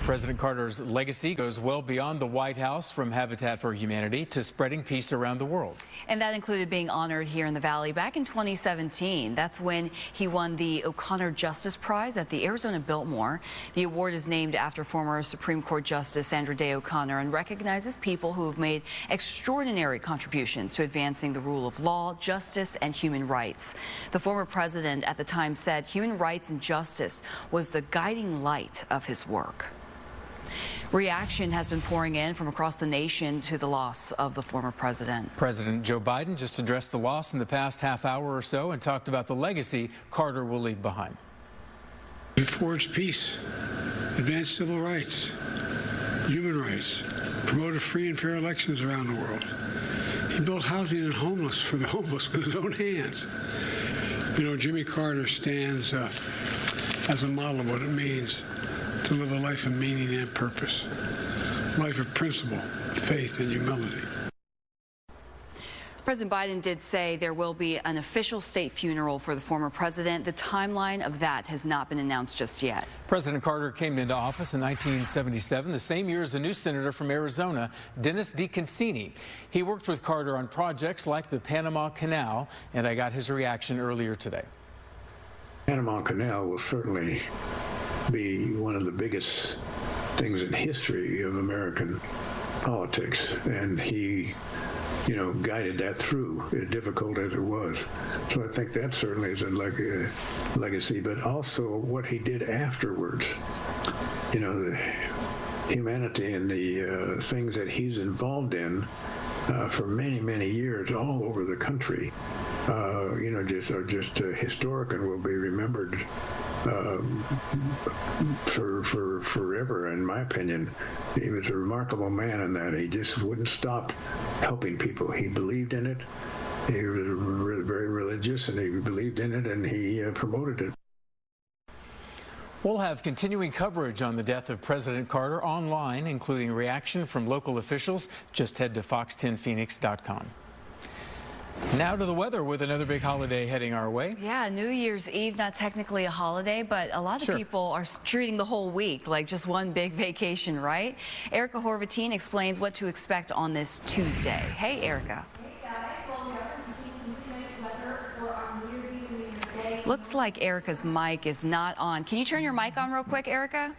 President Carter's legacy goes well beyond the White House, from Habitat for Humanity to spreading peace around the world. And that included being honored here in the Valley back in 2017. That's when he won the O'Connor Justice Prize at the Arizona Biltmore. The award is named after former Supreme Court Justice Sandra Day O'Connor and recognizes people who have made extraordinary contributions to advancing the rule of law, justice, and human rights. The former president at the time said human rights and justice was the guiding light of his work. Reaction has been pouring in from across the nation to the loss of the former president. President Joe Biden just addressed the loss in the past half hour or so and talked about the legacy Carter will leave behind. He forged peace, advanced civil rights, human rights, promoted free and fair elections around the world. He built housing and homeless for the homeless with his own hands. You know, Jimmy Carter stands as a model of what it means to live a life of meaning and purpose, life of principle, faith, and humility. President Biden did say there will be an official state funeral for the former president. The timeline of that has not been announced just yet. President Carter came into office in 1977, the same year as a new senator from Arizona, Dennis DeConcini. He worked with Carter on projects like the Panama Canal, and I got his reaction earlier today. Panama Canal will certainly be one of the biggest things in history of American politics, and he, you know, guided that through, as difficult as it was. So I think that certainly is a legacy, but also what he did afterwards. You know, the humanity and the things that he's involved in for many, many years all over the country, you know, are just historic and will be remembered for forever, in my opinion. He was a remarkable man in that he just wouldn't stop helping people. He believed in it. He was very religious, and he believed in it, and he promoted it. We'll have continuing coverage on the death of President Carter online, including reaction from local officials. Just head to fox10phoenix.com. Now to the weather, with another big holiday heading our way. Yeah, New Year's Eve, not technically a holiday, but a lot of people are treating the whole week like just one big vacation, right? Erica Horvatine explains what to expect on this Tuesday. Hey, Erica. Looks like Erica's mic is not on. Can you turn your mic on real quick, Erica?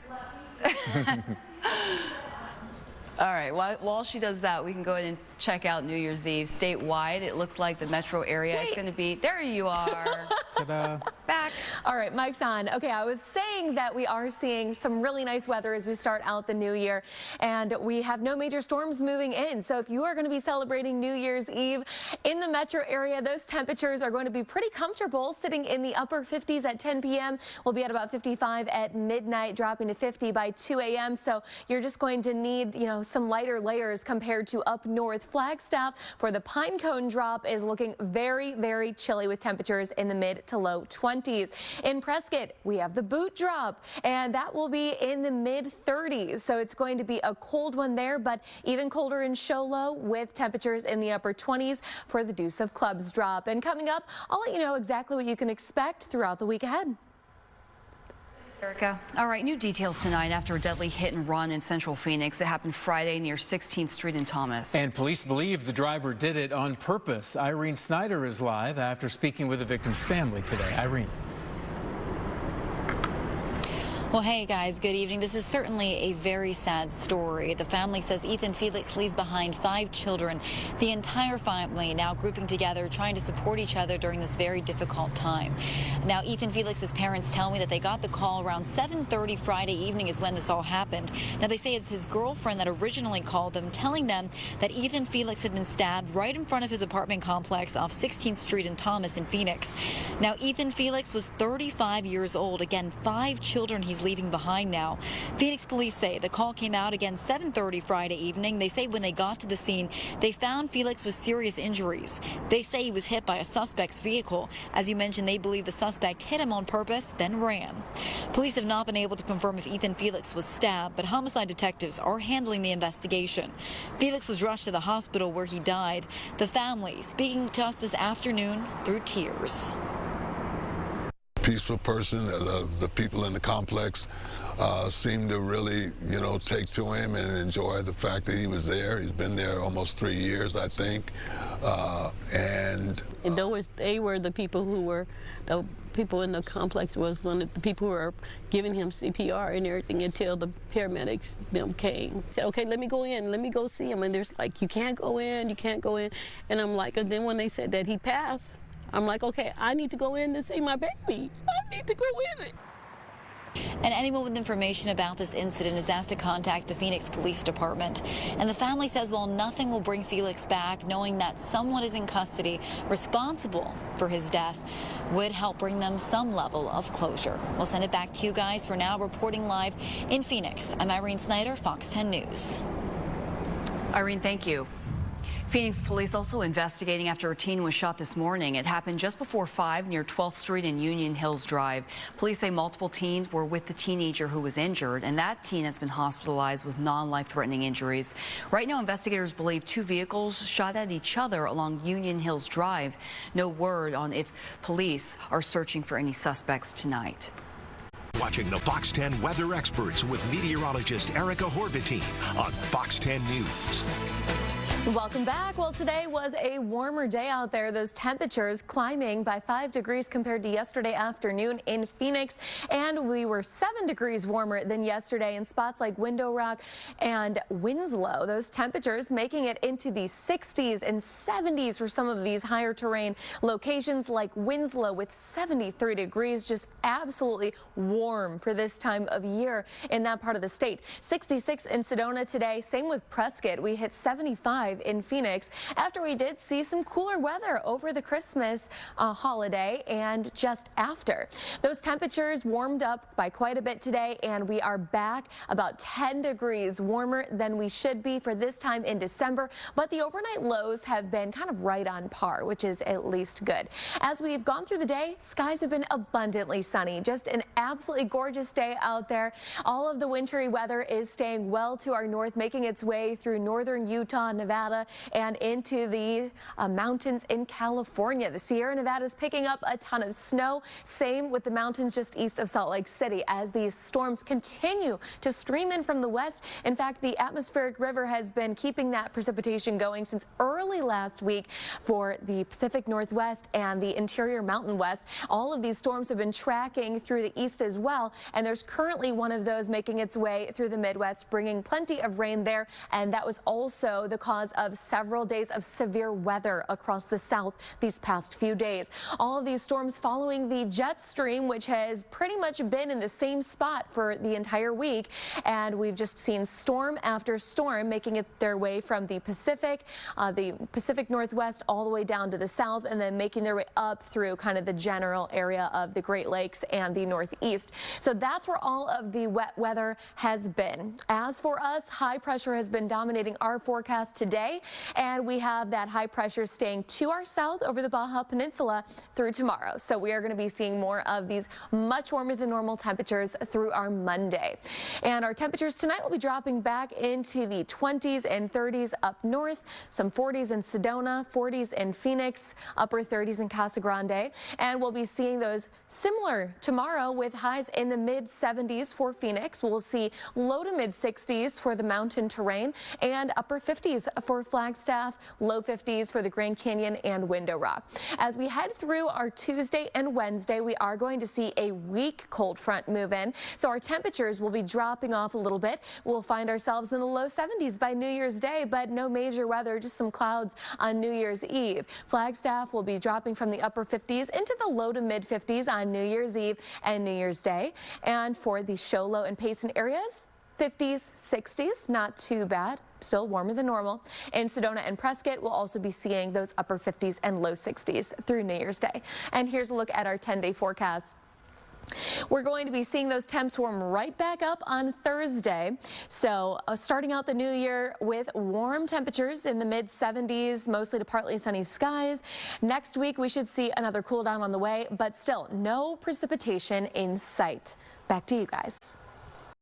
All right, while she does that, we can go ahead and check out New Year's Eve statewide. It looks like the metro area is going to be, there you are. Ta-da. Back. All right, mic's on. Okay, I was saying that we are seeing some really nice weather as we start out the new year, and we have no major storms moving in. So if you are going to be celebrating New Year's Eve in the metro area, those temperatures are going to be pretty comfortable, sitting in the upper 50s at 10 p.m. We'll be at about 55 at midnight, dropping to 50 by 2 a.m. So you're just going to need, you know, some lighter layers compared to up north. Flagstaff for the pine cone drop is looking very, very chilly with temperatures in the mid to low 20s. In Prescott, we have the boot drop, and that will be in the mid 30s. So it's going to be a cold one there, but even colder in Show Low with temperatures in the upper 20s for the Deuce of Clubs drop. And coming up, I'll let you know exactly what you can expect throughout the week ahead. Erica. All right, new details tonight after a deadly hit and run in central Phoenix. It happened Friday near 16th Street in Thomas. And police believe the driver did it on purpose. Irene Snyder is live after speaking with the victim's family today. Irene. Well, hey guys, good evening. This is certainly a very sad story. The family says Ethan Felix leaves behind 5 children, the entire family now grouping together, trying to support each other during this very difficult time. Now, Ethan Felix's parents tell me that they got the call around 7:30 Friday evening is when this all happened. Now, they say it's his girlfriend that originally called them, telling them that Ethan Felix had been stabbed right in front of his apartment complex off 16th Street in Thomas in Phoenix. Now, Ethan Felix was 35 years old. Again, 5 children he's leaving behind now. Phoenix police say the call came out again 7:30 Friday evening. They say when they got to the scene, they found Felix with serious injuries. They say he was hit by a suspect's vehicle. As you mentioned, they believe the suspect hit him on purpose, then ran. Police have not been able to confirm if Ethan Felix was stabbed, but homicide detectives are handling the investigation. Felix was rushed to the hospital where he died. The family speaking to us this afternoon through tears. peaceful person. The people in the complex seemed to really, take to him and enjoy the fact that he was there. He's been there almost 3 years, I think. And they were the people who were, the people in the complex was one of the people who were giving him CPR and everything until the paramedics came. Said, okay, let me go in, let me go see him. And there's like, you can't go in, you can't go in. And I'm like, and then when they said that he passed, I'm like, okay, I need to go in to see my baby. I need to go in it. And anyone with information about this incident is asked to contact the Phoenix Police Department. And the family says while nothing will bring Felix back, knowing that someone is in custody responsible for his death would help bring them some level of closure. We'll send it back to you guys. For now, reporting live in Phoenix, I'm Irene Snyder, Fox 10 News. Irene, thank you. Phoenix police also investigating after a teen was shot this morning. It happened just before 5 near 12th Street and Union Hills Drive. Police say multiple teens were with the teenager who was injured, and that teen has been hospitalized with non-life-threatening injuries. Right now, investigators believe 2 vehicles shot at each other along Union Hills Drive. No word on if police are searching for any suspects tonight. Watching the Fox 10 Weather Experts with meteorologist Erica Horvatine on Fox 10 News. Welcome back. Well, today was a warmer day out there. Those temperatures climbing by 5 degrees compared to yesterday afternoon in Phoenix. And we were 7 degrees warmer than yesterday in spots like Window Rock and Winslow. Those temperatures making it into the 60s and 70s for some of these higher terrain locations like Winslow with 73 degrees. Just absolutely warm for this time of year in that part of the state. 66 in Sedona today. Same with Prescott. We hit 75 in Phoenix after we did see some cooler weather over the Christmas holiday and just after. Those temperatures warmed up by quite a bit today, and we are back about 10 degrees warmer than we should be for this time in December, but the overnight lows have been kind of right on par, which is at least good. As we've gone through the day, skies have been abundantly sunny. Just an absolutely gorgeous day out there. All of the wintry weather is staying well to our north, making its way through northern Utah, Nevada, and into the mountains in California. The Sierra Nevada is picking up a ton of snow. Same with the mountains just east of Salt Lake City as these storms continue to stream in from the west. In fact, the atmospheric river has been keeping that precipitation going since early last week for the Pacific Northwest and the interior Mountain West. All of these storms have been tracking through the east as well, and there's currently one of those making its way through the Midwest, bringing plenty of rain there, and that was also the cause of several days of severe weather across the south these past few days. All of these storms following the jet stream, which has pretty much been in the same spot for the entire week, and we've just seen storm after storm making it their way from the Pacific Northwest all the way down to the south, and then making their way up through kind of the general area of the Great Lakes and the Northeast. So that's where all of the wet weather has been. As for us, high pressure has been dominating our forecast today, and we have that high pressure staying to our south over the Baja Peninsula through tomorrow. So we are going to be seeing more of these much warmer than normal temperatures through our Monday. And our temperatures tonight will be dropping back into the 20s and 30s up north, some 40s in Sedona, 40s in Phoenix, upper 30s in Casa Grande. And we'll be seeing those similar tomorrow with highs in the mid 70s for Phoenix. We'll see low to mid 60s for the mountain terrain and upper 50s for Flagstaff, low 50s for the Grand Canyon and Window Rock. As we head through our Tuesday and Wednesday, we are going to see a weak cold front move in, so our temperatures will be dropping off a little bit. We'll find ourselves in the low 70s by New Year's Day, but no major weather, just some clouds on New Year's Eve. Flagstaff will be dropping from the upper 50s into the low to mid 50s on New Year's Eve and New Year's Day. And for the Show Low and Payson areas, 50s, 60s, not too bad. Still warmer than normal. In Sedona and Prescott, we'll also be seeing those upper 50s and low 60s through New Year's Day. And here's a look at our 10-day forecast. We're going to be seeing those temps warm right back up on Thursday. So starting out the new year with warm temperatures in the mid 70s, mostly to partly sunny skies. Next week, we should see another cool down on the way, but still no precipitation in sight. Back to you guys.